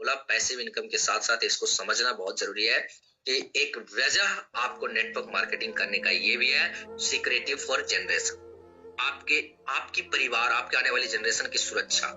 बोला passive income के साथ साथ इसको समझना बहुत जरूरी है कि एक वजह आपको नेटवर्क मार्केटिंग करने का ये भी है, सिक्रेटिव फॉर जनरेशन, आपकी परिवार, आपके आने वाली जनरेशन की सुरक्षा।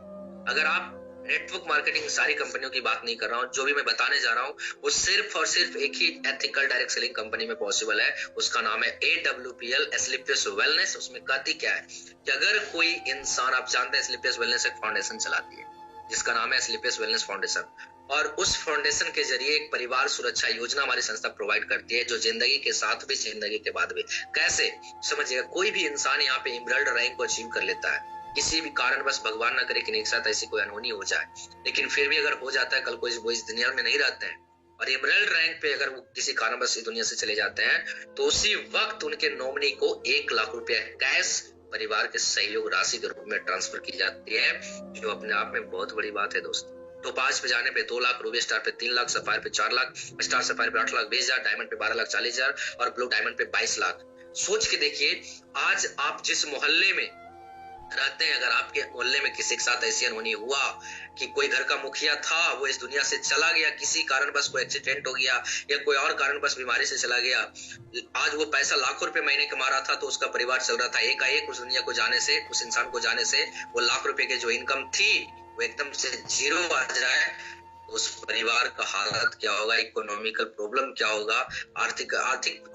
अगर आप नेटवर्क मार्केटिंग, सारी कंपनियों की बात नहीं कर रहा हूं, जो भी मैं बताने जा रहा हूं वो सिर्फ और सिर्फ एक ही एथिकल डायरेक्ट सेलिंग कंपनी में पॉसिबल है, उसका नाम है AWPL, एस्क्लेपियस वेलनेस। उसमें कहती क्या है कि अगर कोई इंसान, आप जानते हैं एस्क्लेपियस वेलनेस एक फाउंडेशन चलाती है जिसका नाम है एस्क्लेपियस वेलनेस फाउंडेशन, और उस फाउंडेशन के जरिए एक परिवार सुरक्षा योजना हमारी संस्था प्रोवाइड करती है, जो जिंदगी के साथ भी जिंदगी के बाद भी। कैसे समझिएगा, कोई भी इंसान यहाँ पे इमरल्ड रैंक को अचीव कर लेता है, किसी भी कारण बस भगवान ना करे कि एक साथ ऐसी कोई अनहोनी हो जाए, लेकिन फिर भी अगर हो जाता है, कल को वो इस दुनिया में नहीं रहते हैं और इमरल्ड रैंक पे अगर वो किसी कारण बस इस दुनिया से चले जाते हैं, तो उसी वक्त उनके नॉमिनी को 1 लाख रुपया कैश परिवार के सहयोग राशि के रूप में ट्रांसफर की जाती है, जो अपने आप में बहुत बड़ी बात है दोस्त। तो 5 पे जाने पे 2 लाख, रूबी स्टार पे 3 लाख, सफायर पे 4 लाख, स्टार सफायर पे 8 लाख 20,000, डायमंड पे 12 लाख 40,000 और ब्लू डायमंड पे 22 लाख। सोच के देखिए, आज आप जिस मोहल्ले में रहते हैं, अगर आपके मोहल्ले में किसी के साथ ऐसी अनहोनी हुआ कि कोई घर का मुखिया था वो इस दुनिया से चला गया, किसी कारण बस कोई एक्सीडेंट हो गया या कोई और कारण बस बीमारी से चला गया, आज वो पैसा लाखों रुपए महीने कमा रहा था तो उसका परिवार चल रहा था, एकाएक उस दुनिया को जाने से, उस इंसान को जाने से वो लाख रुपए की जो इनकम थी वो एकदम से जीरो आ जाए, उस परिवार का हालत क्या होगा, इकोनॉमिकल प्रॉब्लम क्या होगा, आर्थिक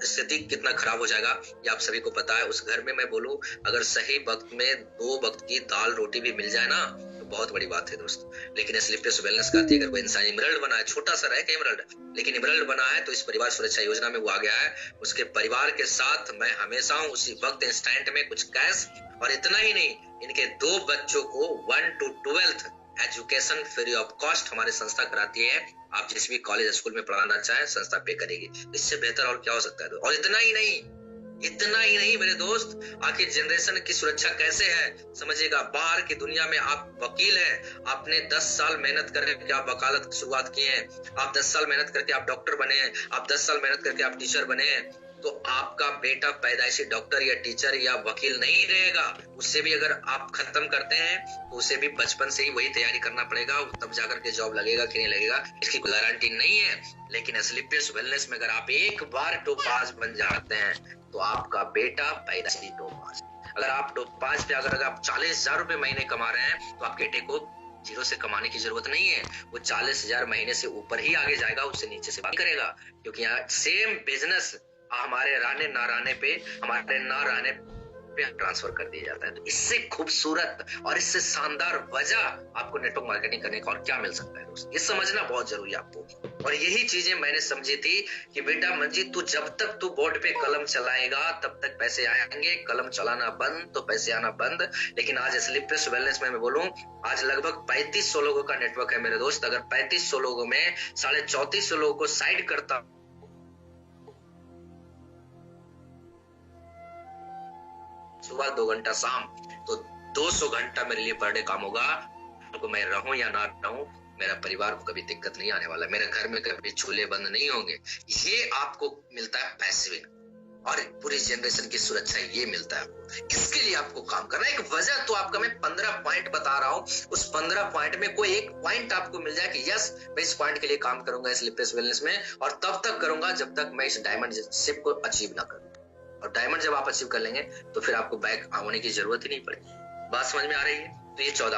स्थिति कितना खराब हो जाएगा, ये आप सभी को पता है। उस घर में मैं बोलूं, अगर सही वक्त में 2 वक्त की दाल रोटी भी मिल जाए ना, तो बहुत बड़ी बात है दोस्त। लेकिन एस्क्लेपियस वेलनेस कहती है, अगर कोई इंसान इमरल्ड बना है, छोटा सा रहे इमरल्ड, लेकिन इमरल्ड बना है, तो इस परिवार सुरक्षा योजना में वो आ गया है, उसके परिवार के साथ मैं हमेशा हूं, उसी वक्त इंस्टेंट में कुछ कैश, और इतना ही नहीं, इनके 2 बच्चों को 1 to 12th education free of cost हमारी संस्था कराती है। आप जिस भी कॉलेज स्कूल में पढ़ाना चाहें, संस्था पे करेगी। इससे बेहतर और क्या हो सकता है। और इतना ही नहीं मेरे दोस्त, आखिर जनरेशन की सुरक्षा कैसे है समझिएगा। बाहर की दुनिया में आप वकील हैं, आपने 10 साल मेहनत करके आप वकालत की शुरुआत किए हैं, आप 10 साल मेहनत करके आप डॉक्टर बने हैं, आप 10 साल मेहनत करके आप टीचर बने हैं, तो आपका बेटा पैदाइशी डॉक्टर या टीचर या वकील नहीं रहेगा। उससे भी अगर आप खत्म करते हैं तो उसे भी बचपन से ही वही तैयारी करना पड़ेगा, तब जाकर के जॉब लगेगा कि नहीं लगेगा इसकी कोई गारंटी नहीं है। लेकिन एस्क्लेपियस वेलनेस में अगर आप एक बार टोपाज बन जाते हैं तो आपका बेटा पैदाइशी टोपाज। अगर आप टोपाज पे अगर आप 40,000 रुपए महीने कमा रहे हैं तो आप बेटे को जीरो से कमाने की जरूरत नहीं है, वो 40,000 महीने से ऊपर ही आगे जाएगा, उससे नीचे से बात करेगा। क्योंकि यहाँ सेम बिजनेस हमारे रहने ना रहने पे, हमारे ना रहने पे ट्रांसफर कर दिया जाता है। तो इससे खूबसूरत और इससे शानदार वजह आपको नेटवर्क मार्केटिंग करने का और क्या मिल सकता है दोस्त, ये समझना बहुत जरूरी है आपको। और यही चीजें मैंने समझी थी कि बेटा मंजीत, तू जब तक तू बोर्ड पे कलम चलाएगा तब तक पैसे आएंगे, कलम चलाना बंद तो पैसे आना बंद। लेकिन आज एस्क्लेपियस वेलनेस में मैं बोलूं, आज लगभग 3500 लोगों का नेटवर्क है मेरे दोस्त। अगर 3500 लोगों में 3450 लोगों को साइड करता सुबह 2 घंटा शाम, तो 200 घंटा मेरे लिए पर डे काम होगा। तो मैं रहूं या ना रहूं, मेरा परिवार को कभी दिक्कत नहीं आने वाला, मेरे घर में कभी चूल्हे बंद नहीं होंगे। ये आपको मिलता है पैसिव इनकम, और पूरी जनरेशन की सुरक्षा ये मिलता है आपको। इसके लिए आपको काम करना है। एक वजह तो आपका मैं 15 पॉइंट बता रहा हूं, उस 15 पॉइंट में कोई एक पॉइंट आपको मिल जाए कि यस मैं इस पॉइंट के लिए काम करूंगा एस्क्लेपियस वेलनेस में, और तब तक करूंगा जब तक मैं इस डायमंड शिप को अचीव ना करूं। और डायमंड जब आप अचीव कर लेंगे तो फिर आपको बैक आने की जरूरत ही नहीं पड़ेगी। बात समझ में आ रही है। तो ये 14